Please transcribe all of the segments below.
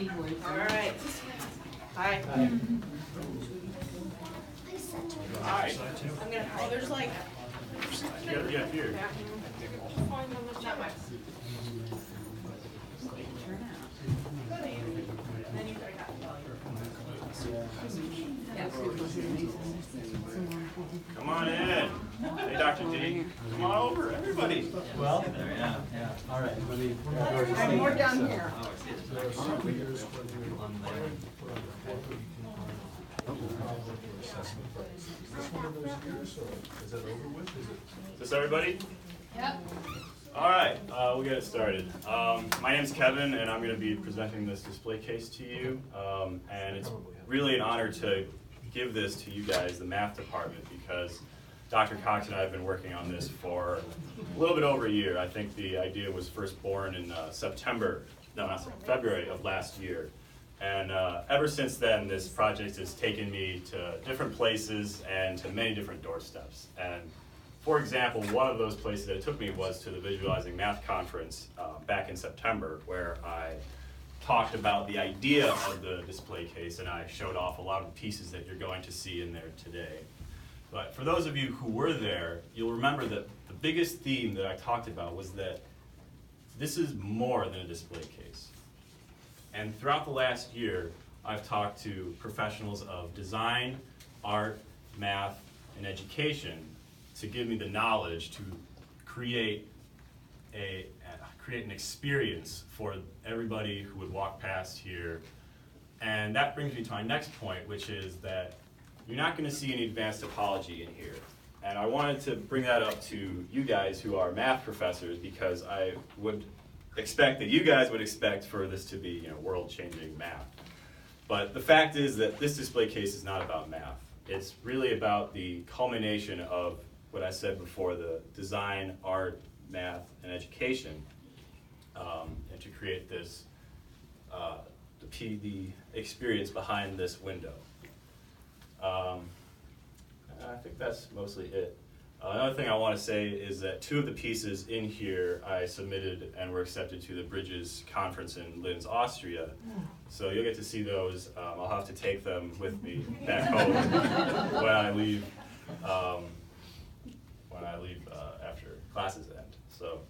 All right. Hi. Hi. I'm gonna. Oh, there's like. Yeah, here. Not much. Come on in. Hey, Dr. D. Come on over, everybody. Well, yeah. All right. I'm more down here. Is this everybody? Yep. All right, we'll get it started. My name's Kevin, and I'm going to be presenting this display case to you. And it's really an honor to give this to you guys, the math department, because Dr. Cox and I have been working on this for a little bit over a year. I think the idea was first born in February of last year. And ever since then, this project has taken me to different places and to many different doorsteps. And for example, one of those places that it took me was to the Visualizing Math Conference back in September, where I talked about the idea of the display case, and I showed off a lot of the pieces that you're going to see in there today. But for those of you who were there, you'll remember that the biggest theme that I talked about was that this is more than a display case. And throughout the last year, I've talked to professionals of design, art, math, and education to give me the knowledge to create an experience for everybody who would walk past here. And that brings me to my next point, which is that you're not going to see any advanced topology in here. And I wanted to bring that up to you guys who are math professors, because I would expect that you guys would expect for this to be, world-changing math. But the fact is that this display case is not about math. It's really about the culmination of what I said before, the design, art, math, and education, and to create this, the experience behind this window. I think that's mostly it. Another thing I want to say is that two of the pieces in here I submitted and were accepted to the Bridges conference in Linz, Austria. So you'll get to see those. I'll have to take them with me back home when I leave. After classes end. So,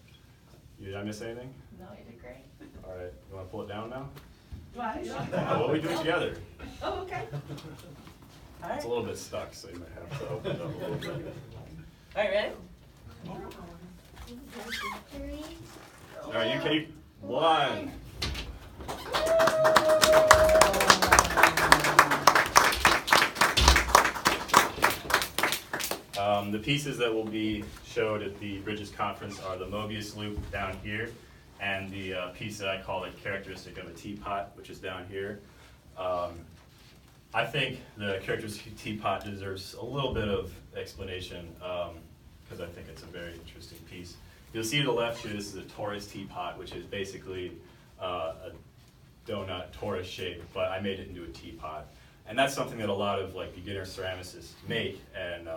did I miss anything? No, you did great. All right, you want to pull it down now? Why? Well, we do it together. Oh, okay. All right. It's a little bit stuck, so you might have to open it up a little bit. All right, ready? All right, you keep one. The pieces that will be showed at the Bridges conference are the Mobius loop down here, and the piece that I call it characteristic of a teapot, which is down here. I think the characteristic teapot deserves a little bit of explanation, because I think it's a very interesting piece. You'll see to the left here, this is a torus teapot, which is basically a donut torus shape, but I made it into a teapot. And that's something that a lot of beginner ceramicists make, and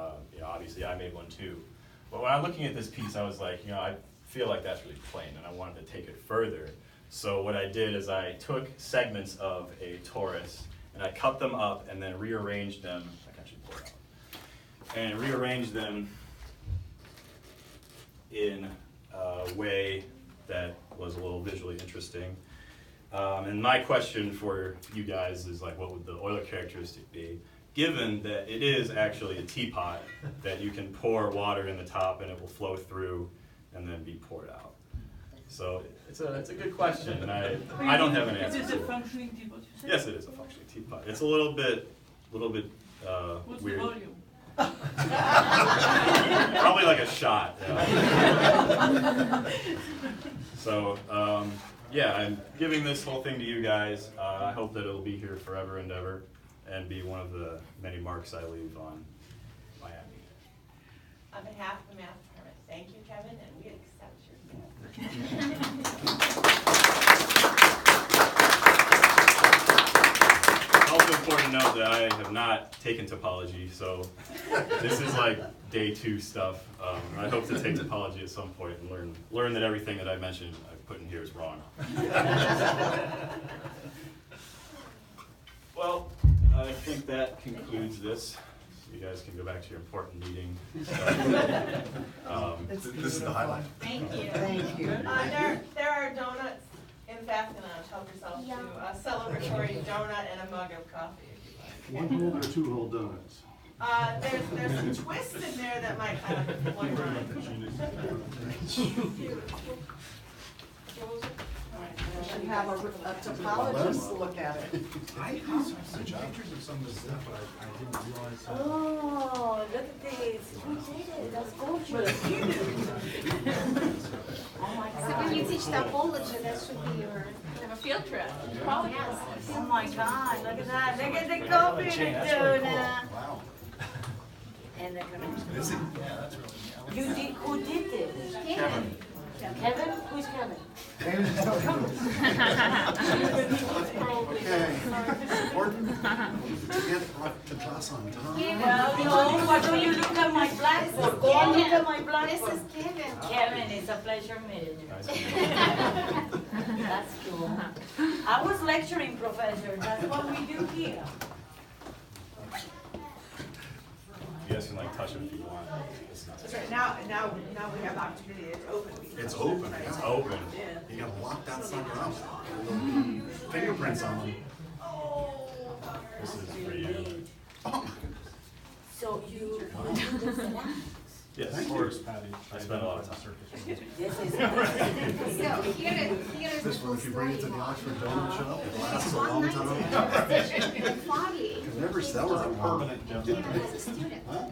obviously I made one too. But when I'm looking at this piece, I was like, I feel like that's really plain, and I wanted to take it further. So what I did is I took segments of a torus, and I cut them up and then rearranged them. I can actually pull it out. And rearranged them in a way that was a little visually interesting. And my question for you guys is what would the Euler characteristic be, given that it is actually a teapot that you can pour water in the top and it will flow through and then be poured out. So it's a good question, and I don't have an answer. Is it a functioning teapot? Yes, it is a functioning teapot. It's a little bit What's weird. the volume? Probably like a shot. Yeah. So. Yeah, I'm giving this whole thing to you guys. I hope that it'll be here forever and ever and be one of the many marks I leave on Miami. On behalf of the math department, thank you, Kevin, and we accept your gift. It's also important to note that I have not taken topology, so this is day 2 stuff. I hope to take topology at some point and learn that everything that I mentioned I put in here is wrong. Well, I think that concludes this. You guys can go back to your important meeting. This is the highlight. Thank you. Thank you. There are donuts in Fasting Lounge. Help yourself to a celebratory donut and a mug of coffee if you like. 1 whole or 2 whole donuts? There's some twists in there that might kind of float around. Should have a topologist look at it. I saw some pictures of some of this stuff, but I didn't realize. Oh, look at this. Who did it? That's gorgeous. Oh my So when God. you teach topology, that should be your Have a field trip. Oh my God, look at that. Look at the coffee and the donut. Wow. And the Is it? You did, who did this? Kevin. Kevin? Who's Kevin? Okay. Important to get to class on time. Well, no, why don't you look at my blackboard? Go and look at my This blackboard. is Kevin. Kevin, it's a pleasure meeting you. That's cool. I was lecturing professor, that's what we do here. You guys can like touch it if you want. It's not- That's right. Now we have opportunity. It's open. because It's open, right? It's open. You gotta lock that sucker up. Fingerprints on them. This is for you. So you do the ceramics. Yes, Thank of you. course, Patty. I spent a lot of time. This is. So here's This the one, if you bring it to the story. Oxford Donut Shop, it lasts a One long night, time. the foggy. Can never sell it. Permanent He was a student. Huh?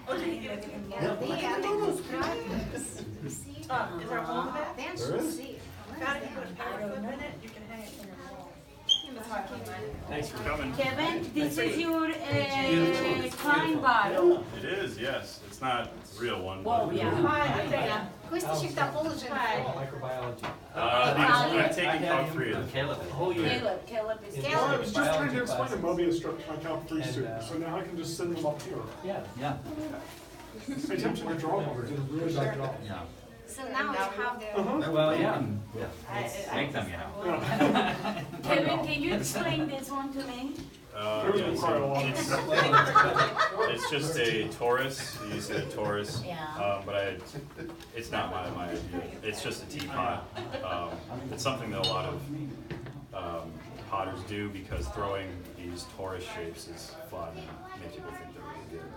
Oh, did you get it? Yeah, they describe this. You see? Is there a hole in that? Then There she'll is? see. Found if you put a paperclip in it, you can hang it in your wall. Thanks for coming. Kevin, this is your Klein bottle. It is, yes. It's not a real one. Whoa, but- yeah. Hi, I'm Dana. Who's teaching topology? Hi. Microbiology. I'm taking Calc 3 of them. Caleb, the whole year. Caleb is. Caleb. I was just trying to explain to Biology Moby instruct my Calc 3 And, students, so now I can just send them up here. Yeah, yeah, Pay attention to draw over, did a really bad job. yeah. So now you have the. Well, yeah. Make them, yeah. Kevin, can you explain this one to me? Yeah, so it's just a Taurus. You use a Taurus. Yeah. But it's not my idea. It's just a teapot. It's something that a lot of potters do because throwing these Taurus shapes is fun and makes people think they're really good.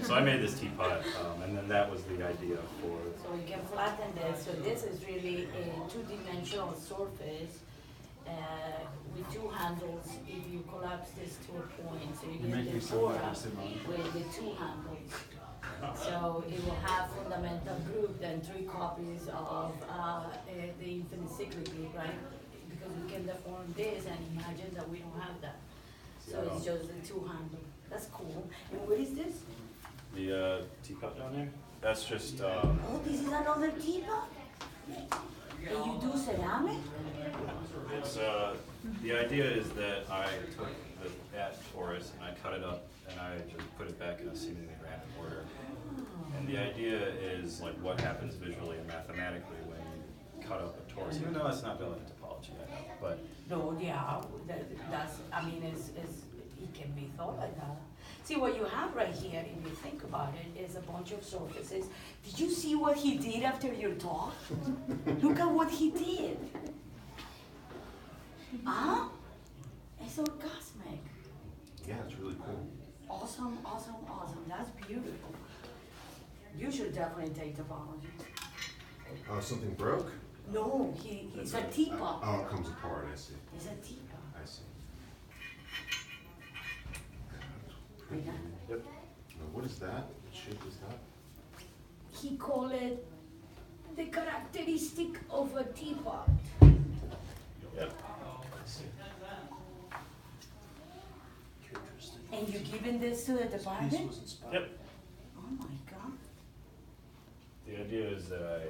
So I made this teapot, and then that was the idea for. So you can flatten this, so this is really a two-dimensional surface with two handles. If you collapse this to a point, so you get the Torah with the two handles. So it will have fundamental group, then 3 copies of the infinite cyclic group, right? Because we can deform this and imagine that we don't have that. So it's just the 2 handle. That's cool. And what is this? The teapot down there? That's just, Oh, this is another teapot? And you do ceramic? it's, the idea is that I took that Taurus and I cut it up and I just put it back in a seemingly random order. And the idea is like what happens visually and mathematically when you cut up a Taurus, even though it's not built in topology, I know, but No, yeah, that's, I mean, it can be thought like that. See, what you have right here, if you think about it, is a bunch of surfaces. Did you see what he did after your talk? Look at what he did. Huh? It's orgasmic. Yeah, it's really cool. Awesome, awesome, awesome. That's beautiful. You should definitely take topology. Oh, something broke? No, he's a teapot. Oh, it comes apart, I see. He's a teapot. I see. Right now. Yep. What is that? What shape is that? He called it the characteristic of a teapot. Yep. And you giving this to the department? Yep. Oh my God. The idea is that I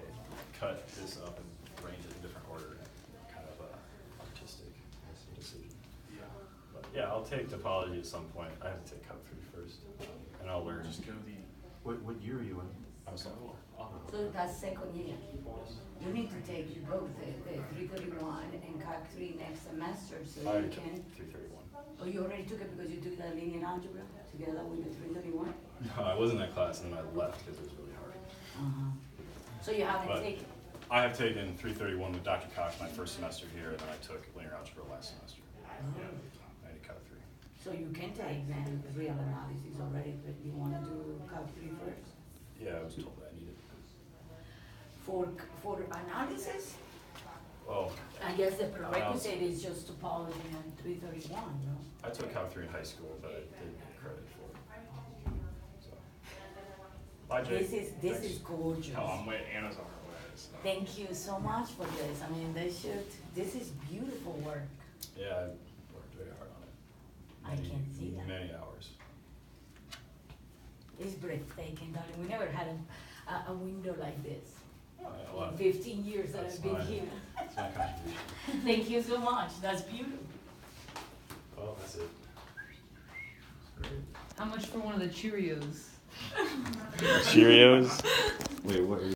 cut this up and arrange it in different order, kind of a artistic decision. But yeah, I'll take topology at some point. I have to take Calc 3 first, and I'll learn. Just go what year are you in? I'm a sophomore. So that's second year. You need to take take you both, the 331 and Calc 3 next semester, so I you took can. 331. Oh, you already took it because you took the linear algebra together with the 331? No, I was in that class and then I left because it was really hard. So you haven't But taken, I have taken 331 with Dr. Cox my first semester here, and then I took linear algebra last semester. I had to cut 3. so you can take then real analysis already, but you wanna do Calc 3 first? Yeah, I was told that I needed. For analysis, Oh, I guess the prerequisite is just topology and 331, no? I took Calc 3 in high school, but I didn't get credit for it. So. Bye, Jake. This is gorgeous. Oh, I'm waiting. Anna's on her way. So. Thank you so much for this. I mean, this is beautiful work. Yeah, I worked very hard on it. I can see that. Many hours. It's breathtaking, darling. We never had a window like this Oh, yeah, a lot in of- 15 years that That's I've been fine. here. That's my contribution. Thank you so much. That's beautiful. Well, that's it. Great. How much for one of the Cheerios? Cheerios? Wait, what?